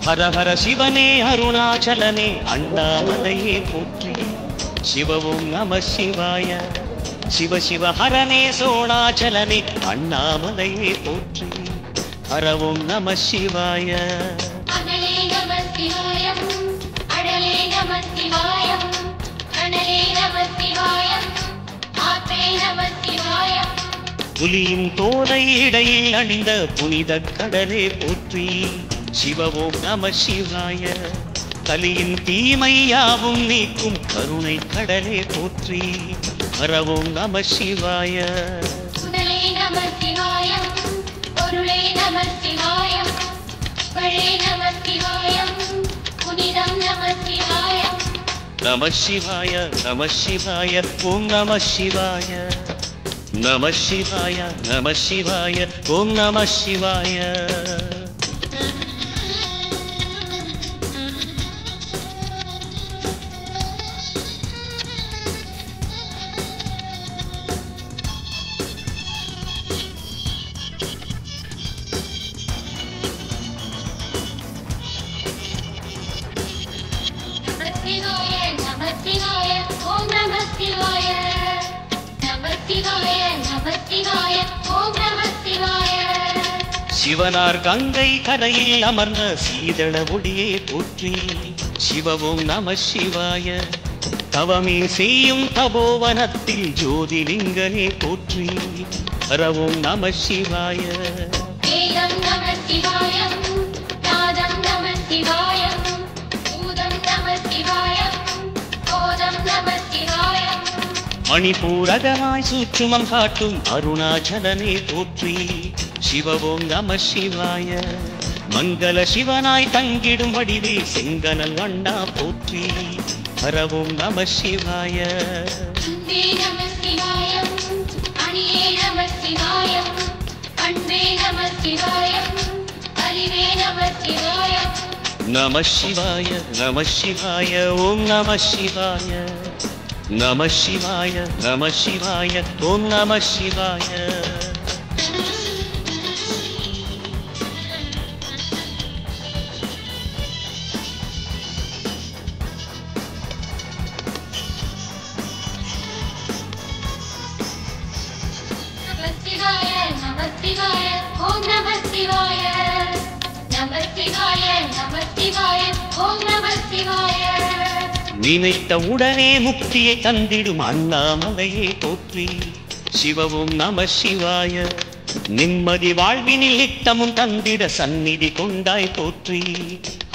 हर हर शिवने अरुणाचलने अण्णामलये पोट्रि शिव ओं नमः शिवाय शिव शिव हरने सोणाचलने अण्णामलये पोट्रि हर ओं नमः शिवाय अनले नमः शिवाय अडले नमः शिवाय अनले नमः शिवाय आत्रे नमः शिवाय புலியின் தோலை இடையில் அணிந்த புனித கடலே போற்றி शिव ओं नमः शिवाय कलिயின் தீமை யாவும் நீக்கும் கருணை கடலே போற்றி हर ओं नमः शिवाय सुदले नमः शिवाय பொருளே नमः शिवाय பழே नमः शिवाय புனிதம் नमः शिवाय नमः शिवाय नमः शिवाय ओं नमः शिवाय नमः शिवाय नमः शिवाय ओं नमः शिवाय शिवनार गंगै कரையில் அமர்ந்த சீதள ஒளியே போற்றி शिव ओं नमः शिवाय தவமே செய்யும் தபோவனத்தில் ஜோதிலிங்கனே போற்றி हर ओं नमः शिवाय வேதம் नमः शिवाय நாதம் नमः शिवाय பூதம் नमः शिवाय கோதம் नमः शिवाय மணிபூரகனாய் சூட்சுமம் காட்டும் அருணாச்சலனே போற்றி शिव ओं नमः शिवाय मंगल शिवनाय तंगिडुम वडिवे सेंगनल वण्णा पोற்றி हर ओं नमः शिवाय अन्दे नमः शिवाय अणिये नमः शिवाय अण्डे नमः शिवाय अरिवे नमः शिवाय नमः शिवाय नमः शिवाय ओं नमः शिवाय नमः शिवाय नमः शिवाय ओं नमः शिवाय நினைத்த உடனே முக்தியை தந்திடும் அண்ணாமலையே போற்றி शिव ओं नमः शिवाय நிம்மதி வாழ்வினில் நித்தமும் தந்திட சந்நிதி கொண்டாய் போற்றி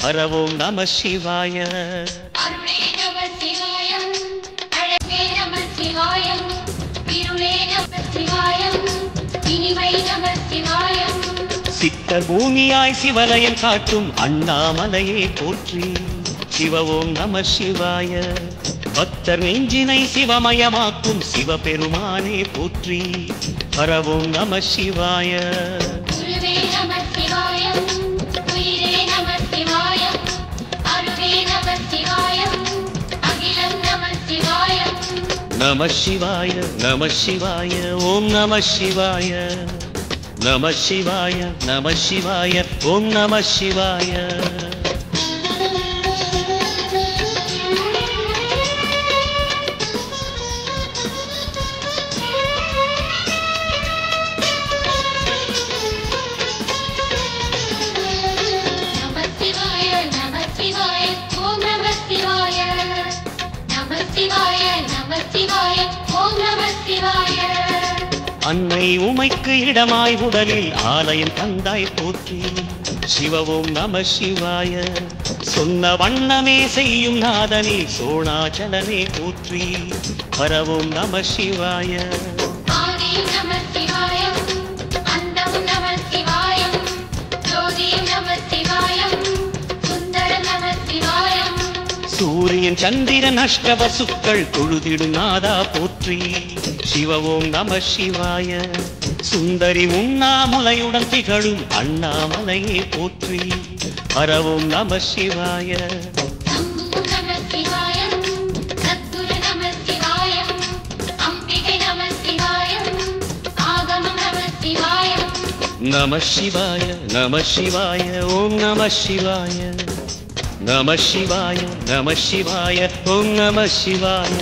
हर ओं नमः शिवाय अरुणे नमः शिवाय अழகே नमः शिवाय இருளே नमः शिवाय இனிமை नमः शिवाय சித்தர் பூமியாய் சிவலயம் காட்டும் அண்ணாமலையே போற்றி शिव ओं नमः शिवाय भक्तर நெஞ்சினை சிவமயமாக்கும் சிவபெருமானே போற்றி हर ओं नमः शिवाय குருவே नमः शिवाय உயிரே नमः शिवाय அருவே नमः शिवाय அகிலம் नमः शिवाय नमः शिवाय नमः शिवाय ओं नमः शिवाय नमः शिवाय नमः शिवाय ओं नमः शिवाय अन्नै उमैक्कु इडमाय उडलिल आलयम तंदाय पोற்றி शिव ओं नमः शिवाय சொன்ன வண்ணமே செய்யும் நாதனே சோணாச்சலனே போற்றி हर ओं नमः शिवाय ஆதி நமः शिवाय அந்தம் நமः शिवाय சூரியன் சந்திரன் அஷ்டவசுக்கள் தொழுதிடும் நாதா போற்றி. சிவ ஓம் நம சிவாய. சுந்தரி உண்ணாமுலையுடன் திகழும் அண்ணாமலையே போற்றி. ஹர ஓம் நம சிவாய. நம சிவாய நம சிவாய ஓம் நம சிவாய. நம சிவாய நம சிவாய ஓம் நம சிவாய.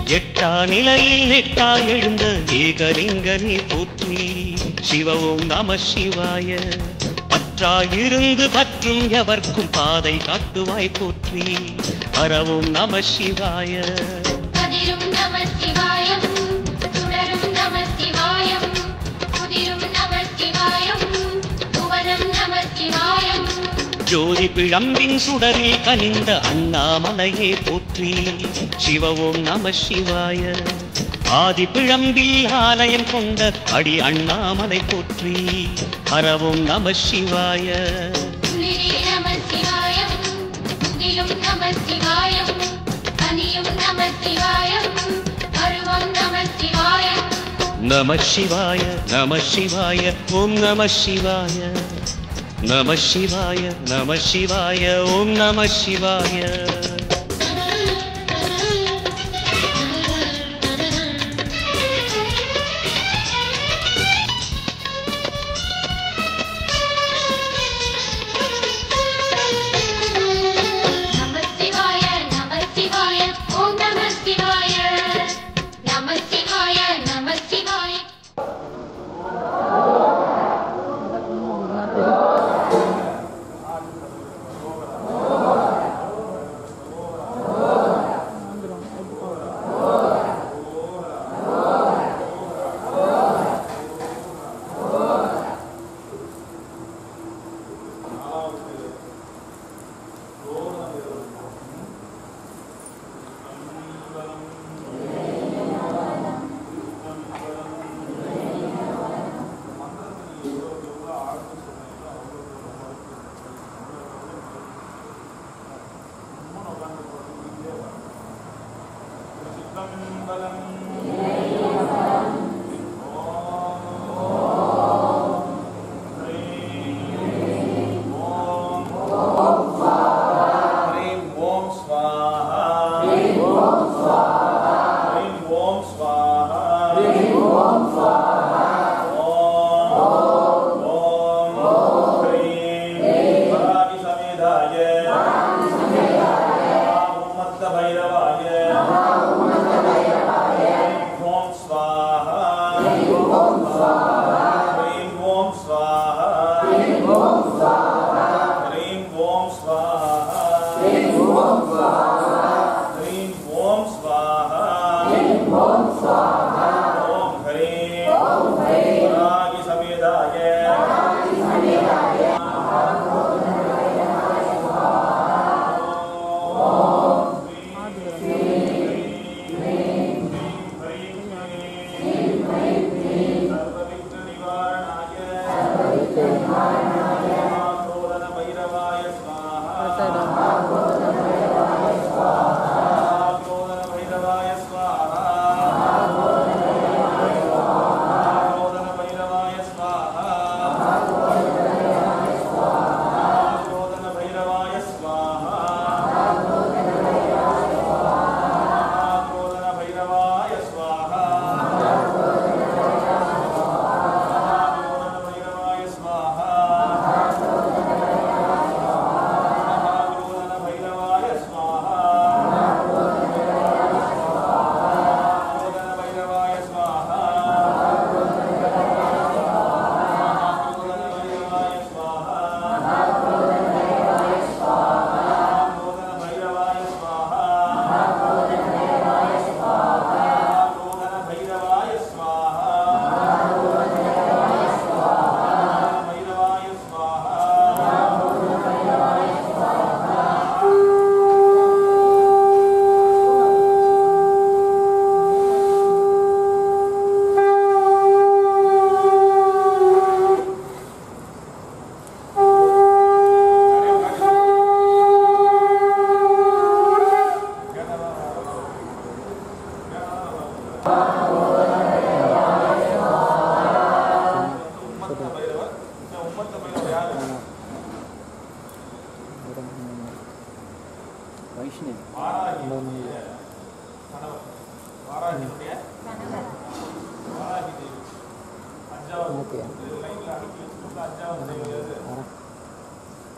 எட்டா நிலையில் நெட்டா எழுந்த ஏகலிங்கனே போற்றி. சிவ ஓம் நம சிவாய. பற்றாயிருந்து பற்றும் எவர்க்கும் பாதை காட்டுவாய் போற்றி. ஹர ஓம் நம சிவாய. ஜோதி பிழம்பின் சுடரில் கனிந்த அண்ணாமலையே போற்றி. சிவ ஓம் நம சிவாய. ஆதி பிழம்பில் ஆலயம் கொண்ட அடி அண்ணாமலை போற்றி. ஹர ஓம் நம சிவாய. நம சிவாய நம சிவாய ஓம் நம சிவாய. நம சிவாய நம சிவாய ஓம் நம சிவாய.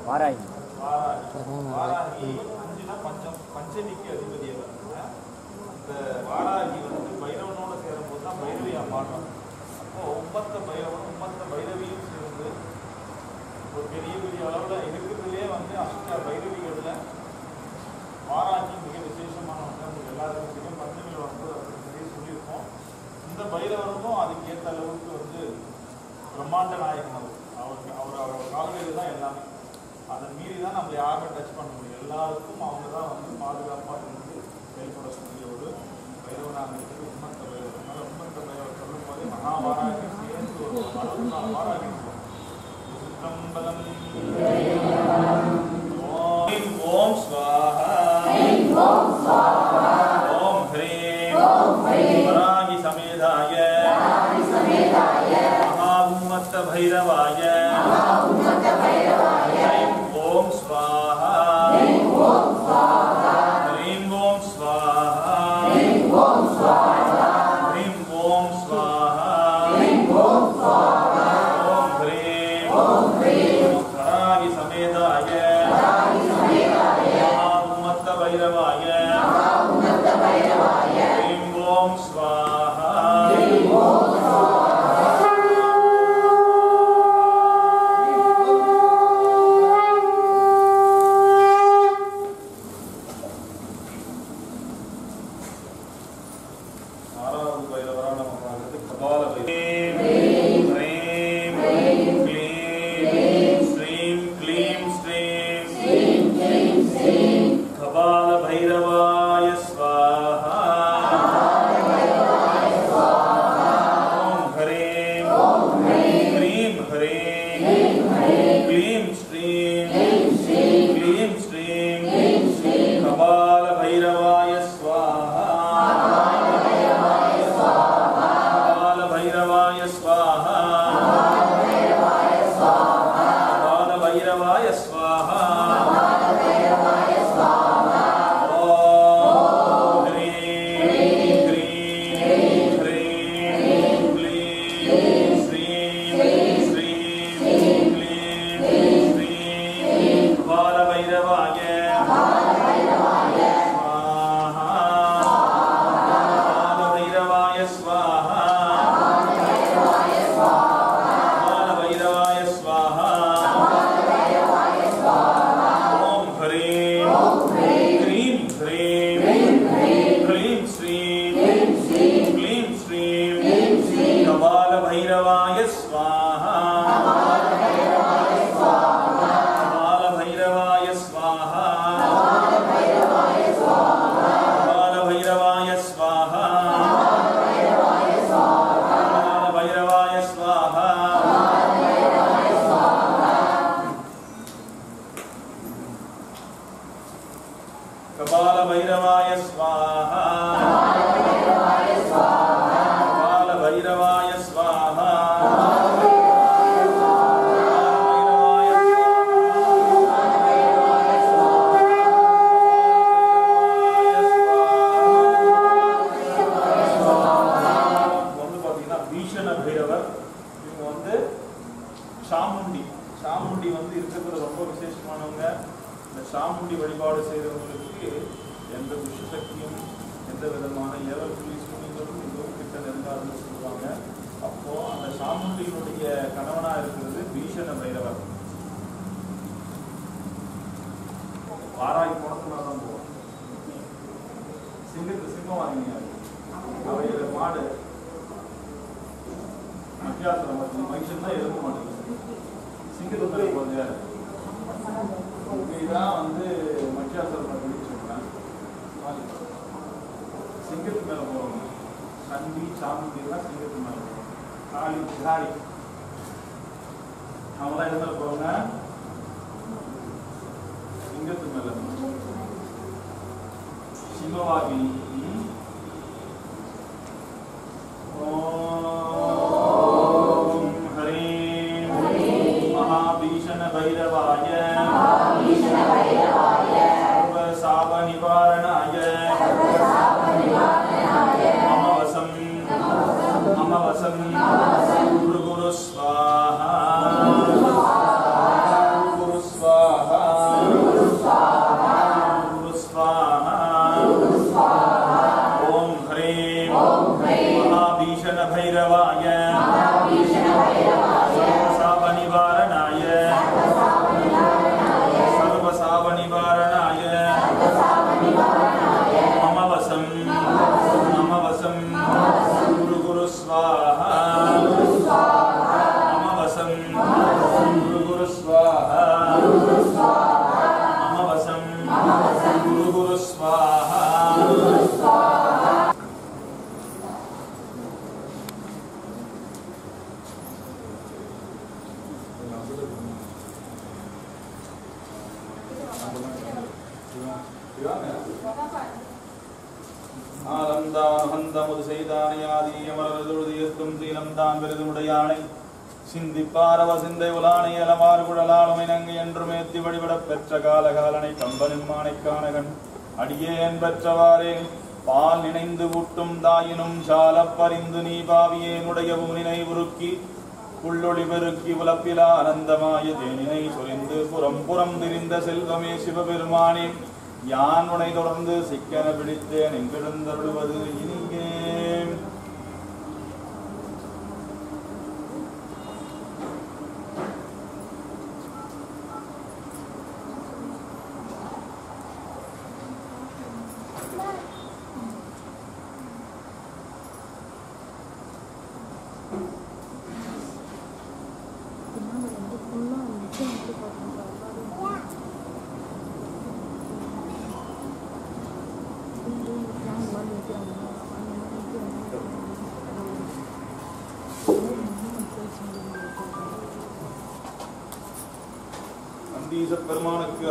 வாராகி வாராகி அஞ்சுனா பஞ்சமிக்கு அதிபதி இந்த வாராகி வந்து பைரவனோட சேரும் போது தான் பைரவியா மாற்றம். அப்போ உம்மத்த பைரவனும் உம்மத்த பைரவியும் சேர்ந்து ஒரு பெரிய பெரிய அளவில் இருக்கிறதுலே வந்து அஷ்ட பைரவிகளில் வாராகி மிக விசேஷமானவங்க. எல்லாருக்கும் தெரியும், பஞ்சமியில் வந்து நிறைய சொல்லியிருக்கோம். இந்த பைரவருக்கும் அதுக்கேற்ற அளவுக்கு வந்து பிரம்மாண்ட நாயகன் அவர் கால்களில் தான் எல்லாமே. அதை மீறி தான் நம்ம யாருமே டச் பண்ண முடியும். எல்லாருக்கும் அவங்க தான் வந்து பாதுகாப்பாக இருந்து செயல்படக்கூடிய ஒரு பைரவனாக இருக்குது உம்மத்த பைரவர். அதனால உம்மத்த பைரவர் சொல்லும் போதே மகாவாராகி சேர்ந்து ஒரு 64 வாராகி சித்தம்பலம். ஓம் ஸ்வாஹா ஓம் ஹ்ரீம் வராகி சமேதாய மகாஉம்மத்த பைரவாய ஓம் ஸ்வாஹா ஹ்ரீம் ஓம் ஸ்வாஹா ஹ்ரீம் ஓம் ஸ்வாஹா ஓம் ஹ்ரீம் வராகி சமேதாய மகாஉம்மத்த பைரவாய ஹ்ரீம் ஓம் ஸ்வாஹா Guru Swaha அகந்தாமது செய்தானையாதி அமரதுழுதியத்தும் சீலம் தான் பெரிதுமுடையானை சிந்திப்பாரவ சிந்தை உலானை அலமாறு குழலாளுமை நங்கு என்றும் ஏத்தி வழிபடப் பெற்ற காலகாலனை கம்பனின் மானைக்கானகன் அடியேன் பெற்றவாறே பால் நினைந்து ஊட்டும் தாயினும் சாலப் பறிந்து நீ பாவியேனுடைய ஊனினை உருக்கி உள்ளொளி பெருக்கி உலப்பிலா ஆனந்தமாய தேனினை சொரிந்து புறம் புறம் திரிந்த செல்வமே சிவபெருமானே யான் உனை தொடர்ந்து சிக்கன பிடித்தேன் எங்கிருந்தருள்வது இனியே. பெருமானுக்கு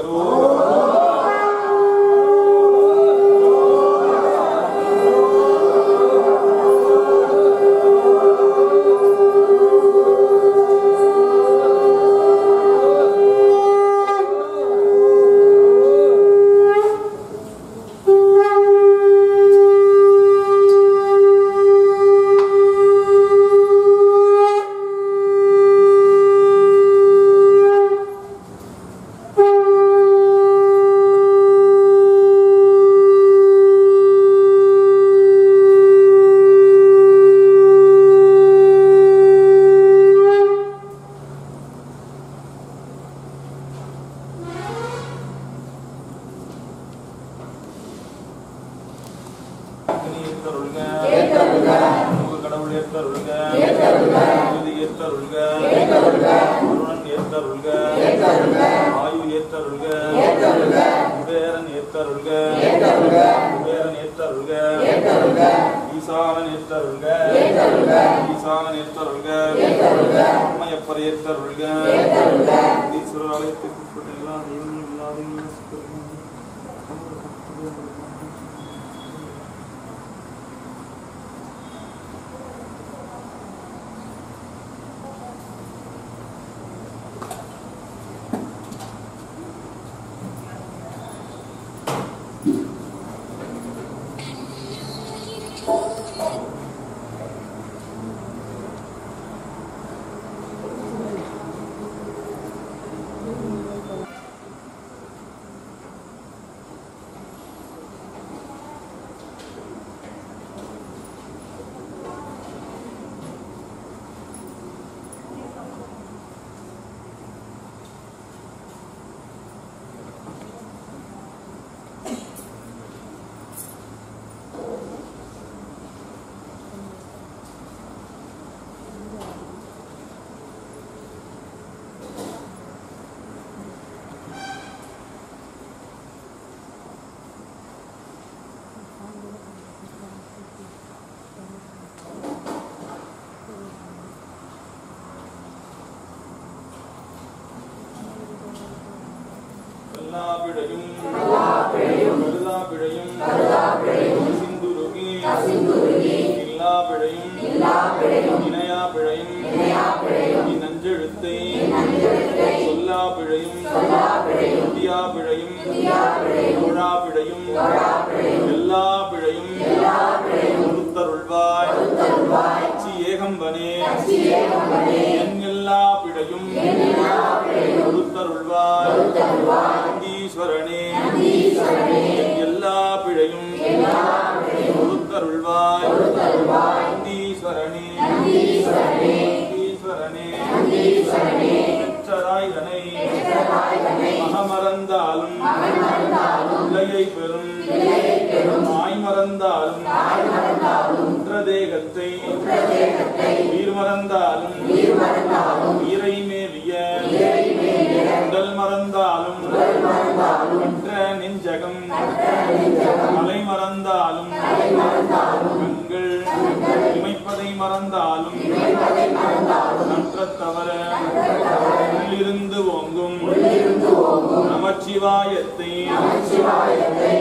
நமச்சிவாயத்தை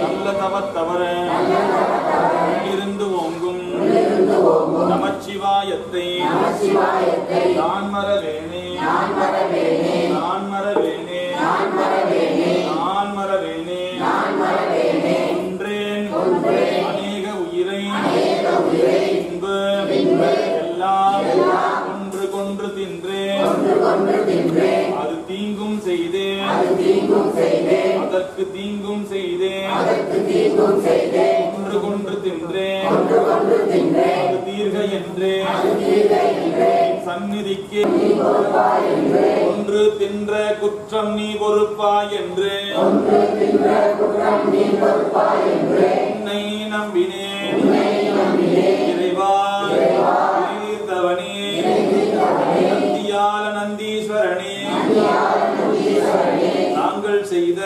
நல்ல தவத்தவர இருந்து நான் மறவேனே ஒன்றேன் அநேக உயிரை பின்பு எல்லாம் ஒன்று கொன்று தின்றேன் அது தீங்கும் செய்தேன் அதற்கு தீங்கும் செய்தேன் ஒன்று கொன்று தின்றேன் அது தீர்க என்றேன் சந்நிதிக்கு ஒன்று தின்ற குற்றம் நீ பொறுப்பாய் என்று உன்னை நம்பினேன் இறைவா தீர்த்தவனே நந்தியால நந்தீஸ்வரனே நாங்கள் செய்த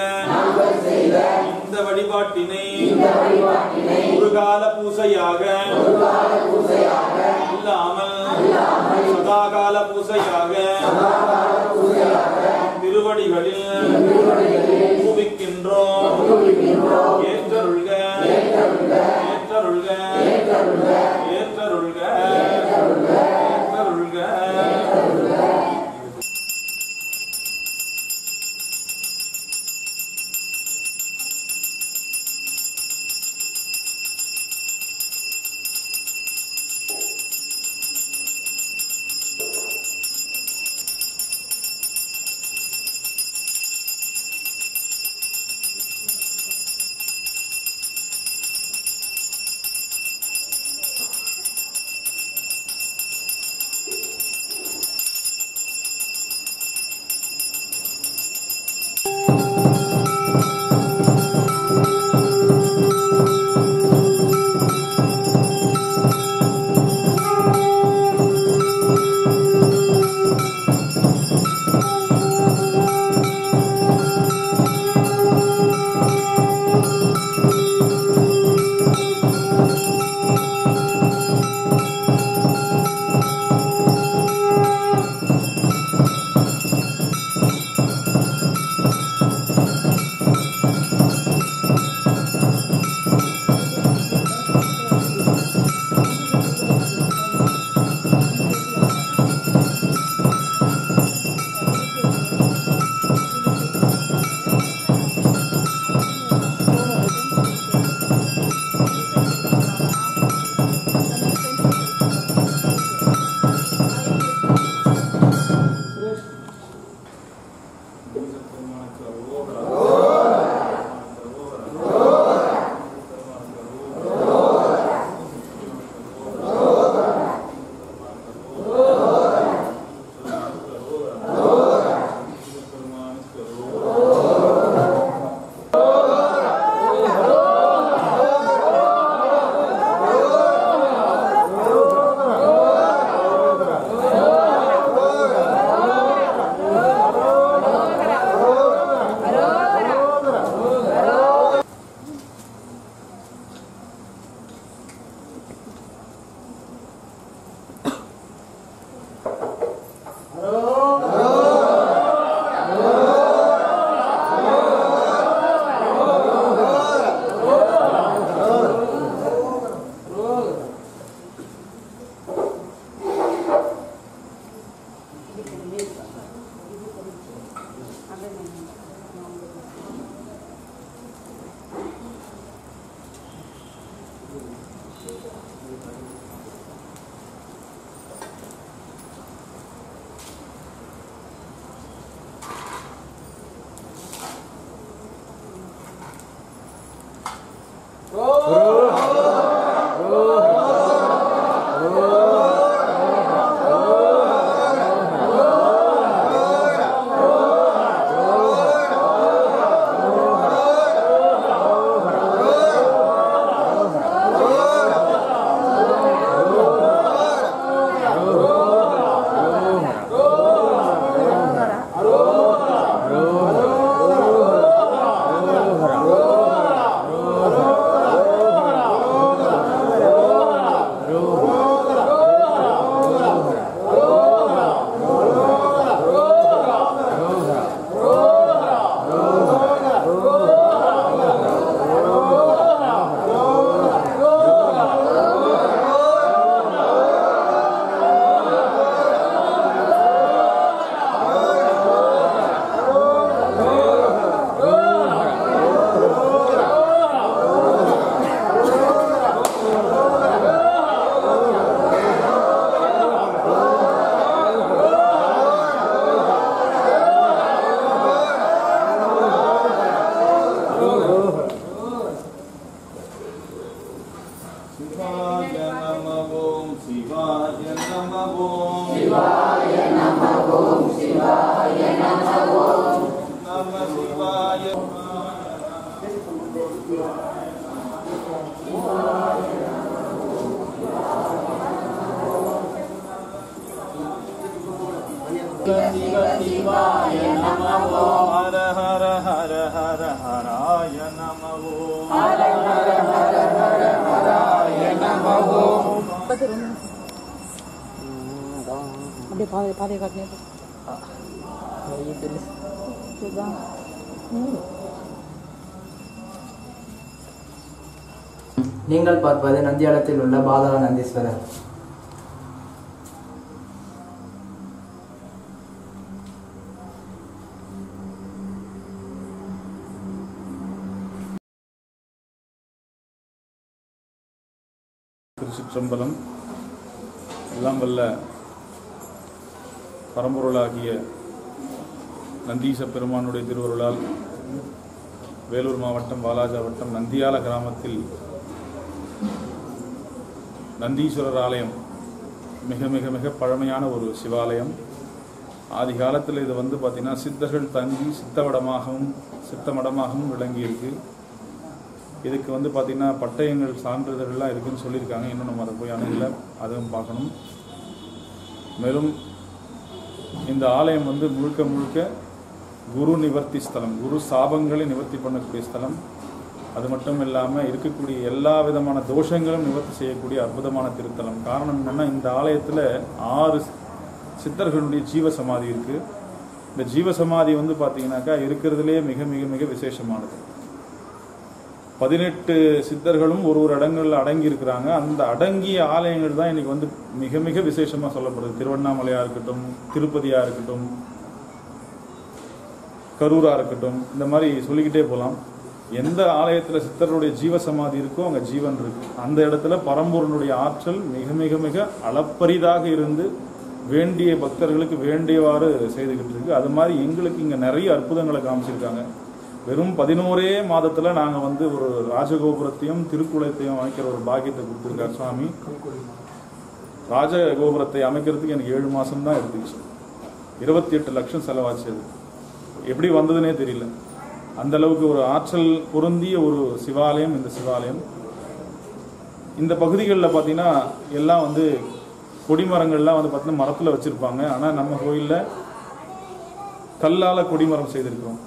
இந்த வழிபாட்டினை ஒரு கால பூசையாக இல்லாமல் சதாகால பூசையாக திருவடிகளில் பூவிக்கின்றோம். ஏற்றருள்க ஏற்றருள்க ஏற்றருள்க ஏற்றருள்க. சிவாய நம ஓம் சிவாய நம ஓம் சிவாய நம ஓம் சிவாய நம ஓம் நம சிவாய சிவாய நம ஓம் ஹர ஹர ஹர ஹர ஹராய நம ஓம் ஹர ஹர ஹர ஹர ஹராய நம ஓம் அப்படியே பாதையை காட்டினே நீங்கள் பார்ப்பது நந்தியாலத்தில் உள்ள பாதாள நந்தீஸ்வரர். திருச்சிற்றம்பலம். எல்லாம் வல்ல பரம்பொருளாகிய நந்தீச பெருமானுடைய திருவருளால் வேலூர் மாவட்டம் வாலாஜா வட்டம் நந்தியால கிராமத்தில் நந்தீஸ்வரர் ஆலயம் மிக மிக மிக பழமையான ஒரு சிவாலயம். ஆதி காலத்தில் இது பார்த்திங்கன்னா சித்தர்கள் தங்கி சித்தமடமாகவும் விளங்கியிருக்கு. இதுக்கு பார்த்திங்கன்னா பட்டயங்கள் சான்றிதழ்லாம் இருக்குதுன்னு சொல்லியிருக்காங்க. இன்னும் நம்ம அதை போய் அணுகல, அதுவும் பார்க்கணும். மேலும் இந்த ஆலயம் முழுக்க முழுக்க குரு நிவர்த்தி ஸ்தலம், குரு சாபங்களை நிவர்த்தி பண்ணக்கூடிய ஸ்தலம். அது மட்டும் இல்லாமல் இருக்கக்கூடிய எல்லா விதமான தோஷங்களும் நிவர்த்தி செய்யக்கூடிய அற்புதமான திருத்தலம். காரணம் என்னென்னா, இந்த ஆலயத்தில் 6 சித்தர்களுடைய ஜீவசமாதி இருக்குது. இந்த ஜீவசமாதி பார்த்திங்கனாக்கா இருக்கிறதுலே மிக மிக மிக விசேஷமானது. 18 சித்தர்களும் ஒரு இடங்களில் அடங்கி இருக்கிறாங்க. அந்த அடங்கிய ஆலயங்கள் தான் இன்னைக்கு மிக மிக விசேஷமாக சொல்லப்படுது. திருவண்ணாமலையாக இருக்கட்டும், திருப்பதியாக இருக்கட்டும், கரூராக இருக்கட்டும், இந்த மாதிரி சொல்லிக்கிட்டே போகலாம். எந்த ஆலயத்தில் சித்தர்களுடைய ஜீவசமாதி இருக்கோ அங்கே ஜீவன் இருக்கு. அந்த இடத்துல பரம்பொருளுடைய ஆற்றல் மிக மிக மிக அளப்பரிதாக இருந்து வேண்டிய பக்தர்களுக்கு வேண்டியவாறு செய்துக்கிட்டு இருக்கு. அது மாதிரி எங்களுக்கு இங்கே நிறைய அற்புதங்களை காமிச்சிருக்காங்க. வெறும் 11 மாதத்தில் நாங்கள் ஒரு ராஜகோபுரத்தையும் திருக்குளத்தையும் அமைக்கிற ஒரு பாக்கியத்தை கொடுத்துருக்கார் சுவாமி. ராஜகோபுரத்தை அமைக்கிறதுக்கு எனக்கு 7 மாதம் தான் எடுத்துச்சு. 28 லட்சம் செலவாச்சு. அது எப்படி வந்ததுன்னே தெரியல. அந்த அளவுக்கு ஒரு ஆற்றல் பொருந்திய ஒரு சிவாலயம் இந்த சிவாலயம். இந்த பகுதிகளில் பார்த்தீங்கன்னா எல்லாம் கொடிமரங்கள்லாம் பார்த்தீங்கன்னா மரத்தில் வச்சுருப்பாங்க. ஆனால் நம்ம கோயிலில் கல்லால் கொடிமரம் செய்திருக்கிறோம்.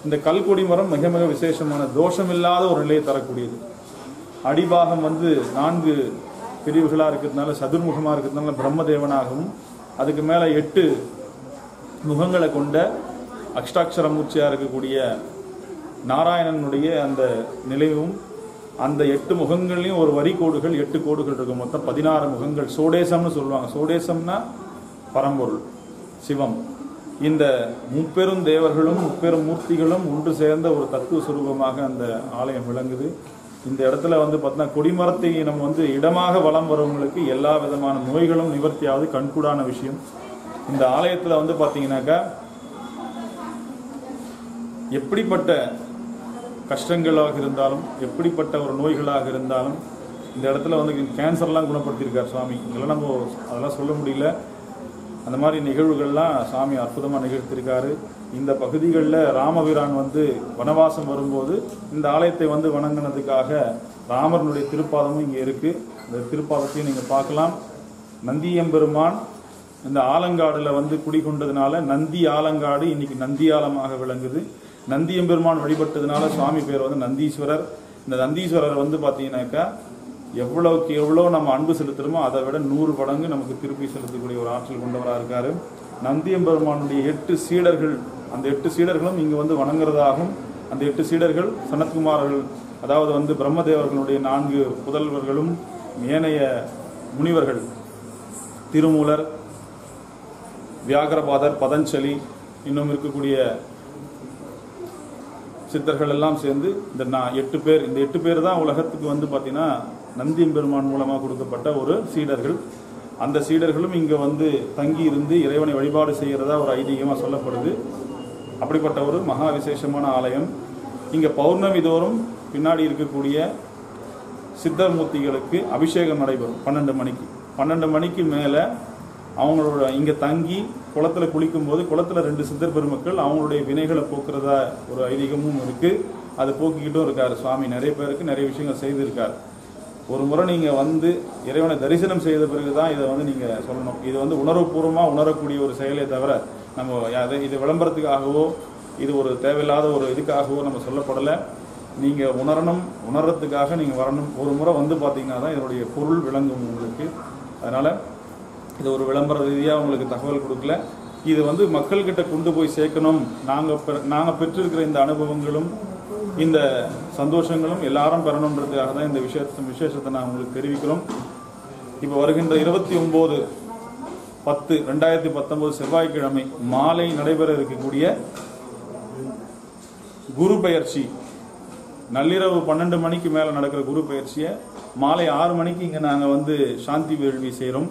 இந்த கல் கொடிமரம் மிக மிக விசேஷமான தோஷமில்லாத ஒரு நிலையை தரக்கூடியது. அடிபாகம் 4 பிரிவுகளாக இருக்கிறதுனால, சதுர்முகமாக இருக்கிறதுனால பிரம்மதேவனாகவும், அதுக்கு மேலே 8 முகங்களை கொண்ட அஷ்டாட்சர மூர்த்தியாக இருக்கக்கூடிய நாராயணனுடைய அந்த நிலையும், அந்த 8 முகங்கள்லையும் ஒரு வரி கோடுகள் 8 கோடுகள் இருக்கும். மொத்தம் 16 முகங்கள். சோடேசம்னு சொல்லுவாங்க. சோடேசம்னா பரம்பொருள் சிவம். இந்த முப்பெரும் தேவர்களும் முப்பெரும் மூர்த்திகளும் ஒன்று சேர்ந்த ஒரு தத்துவ சுரூபமாக அந்த ஆலயம் விளங்குது. இந்த இடத்துல பார்த்தீங்கன்னா கொடிமரத்தை நம்ம இடமாக வலம் வரவங்களுக்கு எல்லா விதமான நோய்களும் நிவர்த்தியாவது கண்கூடான விஷயம். இந்த ஆலயத்தில் பார்த்தீங்கன்னாக்கா எப்படிப்பட்ட கஷ்டங்களாக இருந்தாலும், எப்படிப்பட்ட ஒரு நோய்களாக இருந்தாலும், இந்த இடத்துல கேன்சர்லாம் குணப்படுத்தியிருக்கார் சுவாமி. இதெல்லாம் நம்ம அதெல்லாம் சொல்ல முடியல. அந்த மாதிரி நிகழ்வுகள்லாம் சாமி அற்புதமாக நிகழ்த்திருக்காரு. இந்த பகுதிகளில் ராமபிரான் வனவாசம் வரும்போது இந்த ஆலயத்தை வணங்கினதுக்காக ராமரனுடைய திருப்பாதமும் இங்கே இருக்குது. இந்த திருப்பாதத்தையும் நீங்கள் பார்க்கலாம். நந்தியம்பெருமான் இந்த ஆலங்காடில் குடிகொண்டதுனால நந்தி ஆலங்காடு இன்னைக்கு நந்தியாலமாக விளங்குது. நந்தியம்பெருமான் வழிபட்டதுனால சுவாமி பேர் நந்தீஸ்வரர். இந்த நந்தீஸ்வரர் பார்த்தீங்கன்னாக்கா எவ்வளவுக்கு எவ்வளோ நம்ம அன்பு செலுத்துகிறோமோ அதை விட 100 மடங்கு நமக்கு திருப்பி செலுத்தக்கூடிய ஒரு ஆற்றல் கொண்டவராக இருக்காரு. நந்தியம்பெருமானுடைய 8 சீடர்கள், அந்த 8 சீடர்களும் இங்கே வணங்குறதாகவும், அந்த 8 சீடர்கள் சனத்குமார்கள், அதாவது பிரம்மதேவர்களுடைய 4 புதல்வர்களும் ஏனைய முனிவர்கள் திருமூலர், வியாகரபாதர், பதஞ்சலி, இன்னும் இருக்கக்கூடிய சித்தர்கள் எல்லாம் சேர்ந்து இந்த 8 பேர், இந்த 8 பேர் தான் உலகத்துக்கு பார்த்தீங்கன்னா நந்தியம்பெருமான் மூலமாக கொடுக்கப்பட்ட ஒரு சீடர்கள். அந்த சீடர்களும் இங்கே தங்கி இருந்து இறைவனை வழிபாடு செய்கிறதா ஒரு ஐதீகமாக சொல்லப்படுது. அப்படிப்பட்ட ஒரு மகா விசேஷமான ஆலயம். இங்கே பௌர்ணமி தோறும் பின்னாடி இருக்கக்கூடிய சித்தமூர்த்திகளுக்கு அபிஷேகம் நடைபெறும் 12 மணிக்கு மேலே அவங்களோட இங்கே தங்கி குளத்தில் குளிக்கும்போது குளத்தில் 2 சித்தர் பெருமக்கள் அவங்களுடைய வினைகளை போக்குறதா ஒரு ஐதீகமும் இருக்குது. அது போக்கிக்கிட்டும் இருக்கார் சுவாமி. நிறைய பேருக்கு நிறைய விஷயங்கள் செய்திருக்கார். ஒரு முறை நீங்கள் வந்து இறைவனை தரிசனம் செய்த பிறகு தான் இதை வந்து நீங்கள் சொல்லணும். இது வந்து உணர்வுபூர்வமாக உணரக்கூடிய ஒரு செயலே தவிர நம்ம இது விளம்பரத்துக்காகவோ இது ஒரு தேவையில்லாத ஒரு இதுக்காகவோ நம்ம சொல்லப்படலை. நீங்கள் உணர்றதுக்காக நீங்கள் வரணும். ஒரு முறை வந்து பார்த்தீங்கன்னா தான் இதனுடைய பொருள் விளங்கும் உங்களுக்கு. அதனால் இது ஒரு விளம்பர ரீதியாக உங்களுக்கு தகவல் கொடுக்கல. இது வந்து மக்கள்கிட்ட கொண்டு போய் சேர்க்கணும். நாங்கள் பெற்றிருக்கிற இந்த அனுபவங்களும் இந்த சந்தோஷங்களும் எல்லாரும் பெறணுன்றதுக்காக தான் இந்த விசேஷத்தை நான் உங்களுக்கு தெரிவிக்கிறோம். இப்போ வருகின்ற 29/10/2019 செவ்வாய்க்கிழமை மாலை நடைபெற இருக்கக்கூடிய குரு பெயர்ச்சி, நள்ளிரவு 12 மணிக்கு மேலே நடக்கிற குரு பயிற்சியை மாலை 6 மணிக்கு இங்கே நாங்கள் வந்து சாந்தி வேள்வி செய்கிறோம்.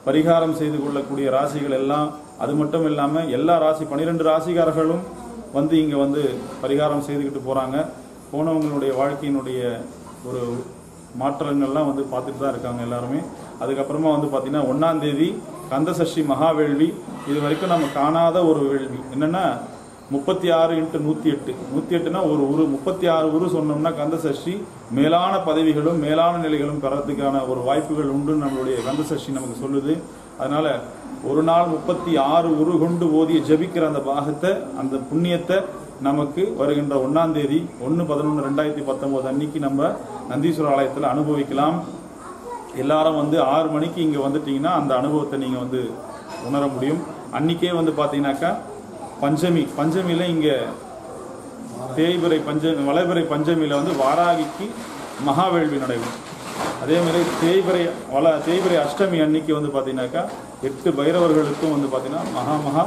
பரிகாரம் செய்து கொள்ளக்கூடிய ராசிகள் எல்லாம், அது மட்டும் இல்லாமல் எல்லா ராசி 12 ராசிக்காரர்களும் வந்து இங்கே வந்து பரிகாரம் செய்துக்கிட்டு போகிறாங்க. போனவங்களுடைய வாழ்க்கையினுடைய ஒரு மாற்றங்கள்லாம் வந்து பார்த்துட்டு தான் இருக்காங்க எல்லாருமே. அதுக்கப்புறமா வந்து பார்த்தீங்கன்னா 1ஆம் தேதி கந்தசஷ்டி மகா வேள்வி. இது வரைக்கும் நம்ம காணாத ஒரு வேள்வி. என்னென்னா 36 × 108. 108னா ஒரு உரு. 36 உரு சொன்னோம்னா கந்தசஷ்டி மேலான பதவிகளும் மேலான நிலைகளும் பெறறதுக்கான ஒரு வாய்ப்புகள் உண்டு நம்மளுடைய கந்தசஷ்டி நமக்கு சொல்லுது. அதனால ஒரு நாள் 36 உரு கொண்டு ஓதிய ஜபிக்கிற அந்த பாகத்தை, அந்த புண்ணியத்தை நமக்கு வருகின்ற 1ஆம் தேதி 1/11/2019 அன்னைக்கு நம்ம நந்தீஸ்வர ஆலயத்தில் அனுபவிக்கலாம். எல்லாரும் வந்து 6 மணிக்கு இங்கே வந்துட்டீங்கன்னா அந்த அனுபவத்தை நீங்கள் வந்து உணர முடியும். அன்னைக்கே வந்து பார்த்தீங்கன்னாக்கா பஞ்சமியில் இங்கே வளர்பிறை பஞ்சமியில் வந்து வாராகிக்கு மகாவேள்வி நடைபெறும். அதேமாதிரி தேய்பிறை அஷ்டமி அன்னைக்கு வந்து பார்த்தீங்கன்னாக்கா 8 பைரவர்களுக்கும் வந்து பார்த்தீங்கன்னா மகா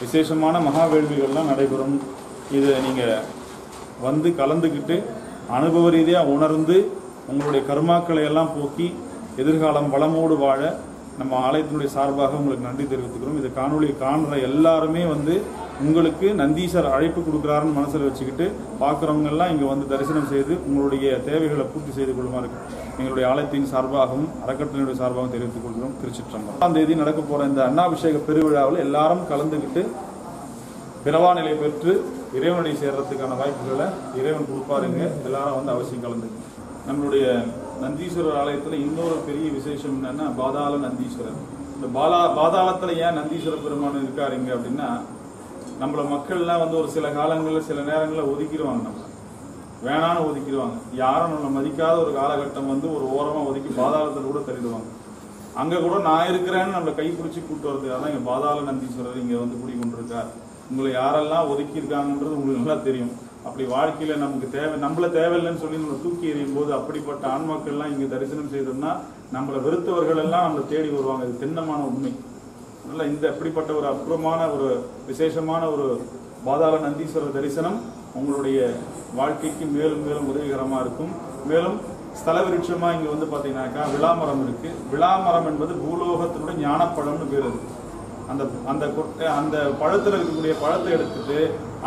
விசேஷமான மகாவேள்விகள்லாம் நடைபெறும். இதை நீங்கள் வந்து கலந்துக்கிட்டு அனுபவ ரீதியாக உணர்ந்து உங்களுடைய கர்மாக்களை எல்லாம் போக்கி எதிர்காலம் வளமோடு வாழ நம்ம ஆலயத்தினுடைய சார்பாக உங்களுக்கு நன்றி தெரிவித்துக்கிறோம். இந்த காணொலியை காண்ற எல்லாருமே வந்து உங்களுக்கு நந்தீஸ்வர் அழைப்பு கொடுக்குறாருன்னு மனசில் வச்சுக்கிட்டு பார்க்குறவங்கெல்லாம் இங்கே வந்து தரிசனம் செய்து உங்களுடைய தேவைகளை பூர்த்தி செய்து கொள்ளுமாறு எங்களுடைய ஆலயத்தின் சார்பாகவும் அறக்கட்டளையுடைய சார்பாகவும் தெரிவித்துக் கொள்கிறோம். திருச்சிற்றம்பலம். 6ஆம் தேதி நடக்க போகிற இந்த அன்னாபிஷேக பெருவிழாவில் எல்லாரும் கலந்துக்கிட்டு பிறவா நிலை பெற்று இறைவனை சேர்றதுக்கான வாய்ப்புகளை இறைவன் கொடுப்பாருங்க. எல்லாரும் வந்து அவசியம் கலந்து. நம்மளுடைய நந்தீஸ்வரர் ஆலயத்தில் இன்னொரு பெரிய விசேஷம் என்னன்னா பாதாள நந்தீஸ்வரர். இந்த பாதாளத்தில் ஏன் நந்தீஸ்வர பெருமான் இருக்காருங்க அப்படின்னா, நம்மள மக்கள்லாம் வந்து ஒரு சில காலங்களில் சில நேரங்களில் ஒதுக்கிடுவாங்க. நம்ம வேணான்னு ஒதுக்கிடுவாங்க. யாரும் நம்மளை மதிக்காத ஒரு காலகட்டம் வந்து ஒரு ஓரமாக ஒதுக்கி பாதாளத்தில் கூட தள்ளிடுவாங்க. அங்கே கூட நான் இருக்கிறேன்னு நம்மளை கை பிடிச்சி கூப்பிட்டு வரதுக்காக தான் இங்கே பாதாள நந்தீஸ்வரர் இங்கே வந்து குடிக்கொண்டிருக்கார். உங்களை யாரெல்லாம் ஒதுக்கி இருக்காங்கன்றது உங்களுக்கு நல்லா தெரியும். அப்படி வாழ்க்கையில நமக்கு நம்மள தேவையில்லைன்னு சொல்லி நம்ம தூக்கி எறியும் போது அப்படிப்பட்ட ஆன்மாக்கள்லாம் இங்கே தரிசனம் செய்தோம்னா நம்மளை வெறுத்தவர்கள் எல்லாம் நம்மளை தேடி வருவாங்க. இது திண்ணமான உண்மை. அதனால இந்த இப்படிப்பட்ட ஒரு அற்புதமான ஒரு விசேஷமான ஒரு பாதாள நந்தீஸ்வரர் தரிசனம் உங்களுடைய வாழ்க்கைக்கு மேலும் மேலும் உதவிகரமாக இருக்கும். மேலும் ஸ்தல விருட்சமா இங்க வந்து பாத்தீங்கன்னாக்கா விளாமரம் இருக்கு. விளாமரம் என்பது பூலோகத்தினுடைய ஞானப்பழம்னு பேர். இருக்கு அந்த பழத்தில் இருக்கக்கூடிய பழத்தை எடுத்துட்டு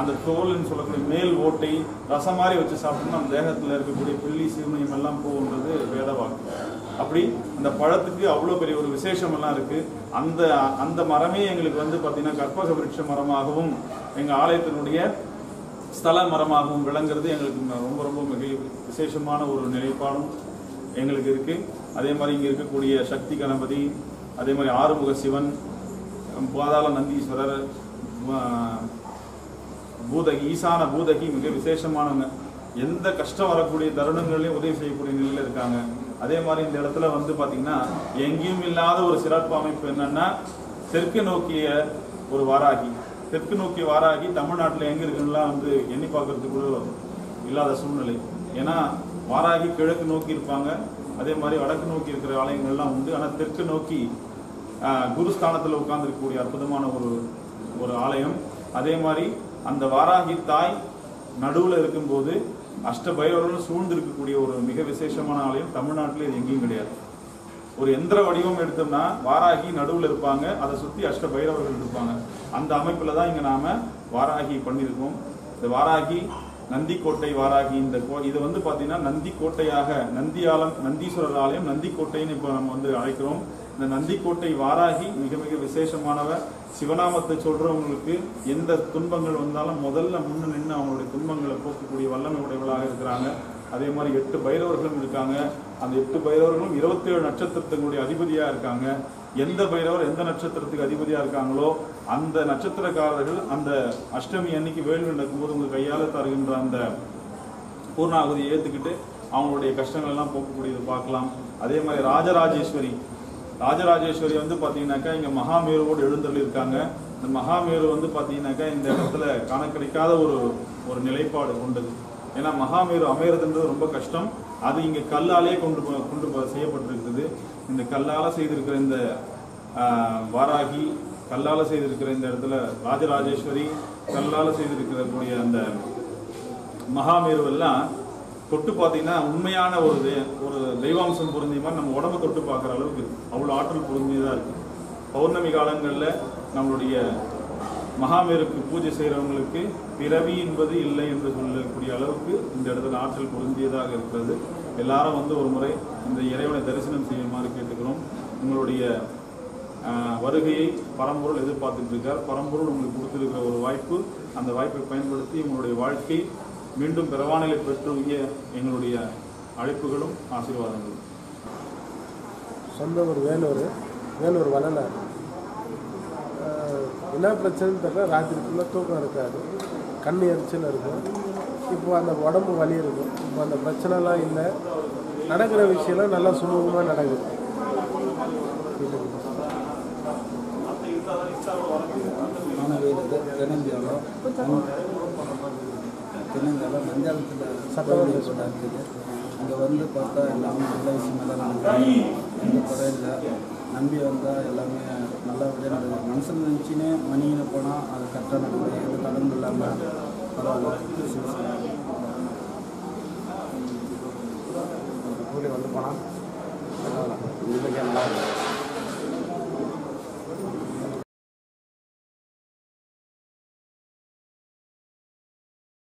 அந்த தோல்னு சொல்லக்கூடிய மேல் ஓட்டை ரசம் மாதிரி வச்சு சாப்பிட்டோம்னா அந்த தேகத்தில் இருக்கக்கூடிய பில்லி சிறுமையம் எல்லாம் போகுன்றது வேதவாக்கு. அப்படி அந்த பழத்துக்கு அவ்வளோ பெரிய ஒரு விசேஷம் எல்லாம் இருக்கு. அந்த மரமே எங்களுக்கு வந்து பார்த்தீங்கன்னா கற்பக விருட்ச மரமாகவும் எங்கள் ஆலயத்தினுடைய ஸ்தல மரமாகவும் விளங்குறது எங்களுக்கு ரொம்ப ரொம்ப மிக விசேஷமான ஒரு நிலைப்பாடும் எங்களுக்கு இருக்கு. அதே மாதிரி இங்கே இருக்கக்கூடிய சக்தி கணபதி, அதே மாதிரி ஆறுமுக சிவன், பாதாள நந்தீஸ்வரர், பூதகி, ஈசான பூதகி மிக விசேஷமானவங்க. எந்த கஷ்டம் வரக்கூடிய தருணங்களையும் உதவி செய்யக்கூடிய நிலையில் இருக்காங்க. அதே மாதிரி இந்த இடத்துல வந்து பார்த்தீங்கன்னா எங்கேயும் இல்லாத ஒரு சிறப்பு அமைப்பு என்னன்னா தெற்கு நோக்கிய ஒரு வாராகி. தெற்கு நோக்கிய வாராகி தமிழ்நாட்டில் எங்கே இருக்குன்னா வந்து எண்ணி பார்க்கறதுக்கு கூட இல்லாத சூழ்நிலை. ஏன்னா வாராகி கிழக்கு நோக்கி இருப்பாங்க, அதே மாதிரி வடக்கு நோக்கி இருக்கிற ஆலயங்கள்லாம் உண்டு. ஆனால் தெற்கு நோக்கி குருஸ்தானத்தில் உட்கார்ந்துருக்கக்கூடிய அற்புதமான ஒரு ஆலயம். அதே மாதிரி அந்த வாராகி தாய் நடுவில் இருக்கும்போது அஷ்டபைரவர்கள் சூழ்ந்து இருக்கக்கூடிய ஒரு மிக விசேஷமான ஆலயம். தமிழ்நாட்டில் இது எங்கேயும் கிடையாது. ஒரு எந்திர வடிவம் எடுத்தோம்னா வாராகி நடுவில் இருப்பாங்க, அதை சுற்றி அஷ்டபைரவர்கள் இருப்பாங்க. அந்த அமைப்பில் தான் இங்கே நாம வாராகி பண்ணியிருக்கோம். இந்த வாராகி நந்திக்கோட்டை வாராகி இது வந்து பார்த்தீங்கன்னா நந்திக்கோட்டையாக நந்தீஸ்வரர் ஆலயம் நந்திக்கோட்டைன்னு இப்போ நம்ம வந்து அழைக்கிறோம். இந்த நந்திக்கோட்டை வாராகி மிக மிக விசேஷமானவர். சிவநாமத்தை சொல்றவங்களுக்கு எந்த துன்பங்கள் வந்தாலும் முதல்ல முன்ன நின்று அவங்களுடைய துன்பங்களை போக்கக்கூடிய வல்லமை உடையவர்களாக இருக்கிறாங்க. அதே மாதிரி 8 பைரவர்களும் இருக்காங்க. அந்த 8 பைரவர்களும் 27 நட்சத்திரத்தினுடைய அதிபதியா இருக்காங்க. எந்த பைரவர் எந்த நட்சத்திரத்துக்கு அதிபதியா இருக்காங்களோ அந்த நட்சத்திரக்காரர்கள் அந்த அஷ்டமி அன்னைக்கு வேள்வி நடக்கும்போது உங்க கையால தருகின்ற அந்த பூர்ணாகுதியை ஏத்துக்கிட்டு அவங்களுடைய கஷ்டங்கள் எல்லாம் போக்கக்கூடியது பார்க்கலாம். அதே மாதிரி ராஜராஜேஸ்வரி வந்து பாத்தீங்கன்னாக்கா இங்க மகாமேருவோடு எழுந்தருள் இருக்காங்க. இந்த மகாமேரு வந்து பாத்தீங்கன்னாக்கா இந்த இடத்துல காண கிடைக்காத ஒரு நிலைப்பாடு கொண்டது. ஏன்னா மகாமேரு அமையறதுன்றது ரொம்ப கஷ்டம். அது இங்க கல்லாலே கொண்டு செய்யப்பட்டிருக்குது. இந்த கல்லால செய்திருக்கிற இந்த வாராகி, கல்லால செய்திருக்கிற இந்த இடத்துல ராஜராஜேஸ்வரி, கல்லால செய்திருக்கிறக்கூடிய அந்த மகாமேருவெல்லாம் தொட்டு பார்த்தீங்கன்னா உண்மையான ஒரு தெய்வாம்சம் பொருந்திய மாதிரி நம்ம உடம்பை தொட்டு பார்க்குற அளவுக்கு அவ்வளோ ஆற்றல் பொருந்தியதாக இருக்கு. பௌர்ணமி காலங்களில் நம்மளுடைய மகாமேருக்கு பூஜை செய்கிறவங்களுக்கு பிறவி என்பது இல்லை என்று சொல்லக்கூடிய அளவுக்கு இந்த இடத்துல ஆற்றல் பொருந்தியதாக இருக்கிறது. எல்லாரும் வந்து ஒரு முறை இந்த இறைவனை தரிசனம் செய்யுமாறு கேட்டுக்கிறோம். உங்களுடைய வருகையை பரம்பொருள் எதிர்பார்த்துட்டு இருக்கார். பரம்பொருள் உங்களுக்கு கொடுத்திருக்கிற ஒரு வாய்ப்பு. அந்த வாய்ப்பை பயன்படுத்தி உங்களுடைய வாழ்க்கை மீண்டும் பிறவாநிலை பெற்று எங்களுடைய அழைப்புகளும் ஆசீர்வாதங்களும். சொந்த ஒரு வேலூர் வளனார். என்ன பிரச்சனைன்னு தெரியல, ராத்திரி ஃபுல்லாக தூக்கம் இருக்காது, கண் எரிச்சல் இருக்கும். இப்போ அந்த உடம்பு வலி இருக்கும். இப்போ அந்த பிரச்சனைலாம் இல்லை. நடக்கிற விஷயம்லாம் நல்லா சுமூகமாக நடக்குது. தென்னங்காலம் மஞ்சாலத்தில் சட்டவழியில் கூட இருக்குது. அங்கே வந்து பார்த்தா எல்லாமே நல்ல விஷயமாக தான் நடக்குது. எந்த குறை இல்லை. நம்பி வந்தால் எல்லாமே நல்லபடியாக நடக்குது. மனசில் நினச்சினே மணியின போனால் அது கரெக்டாக நடக்குது. எந்த தடங்கும் இல்லாமல் பரவாயில்ல. கூலி வந்து போனால்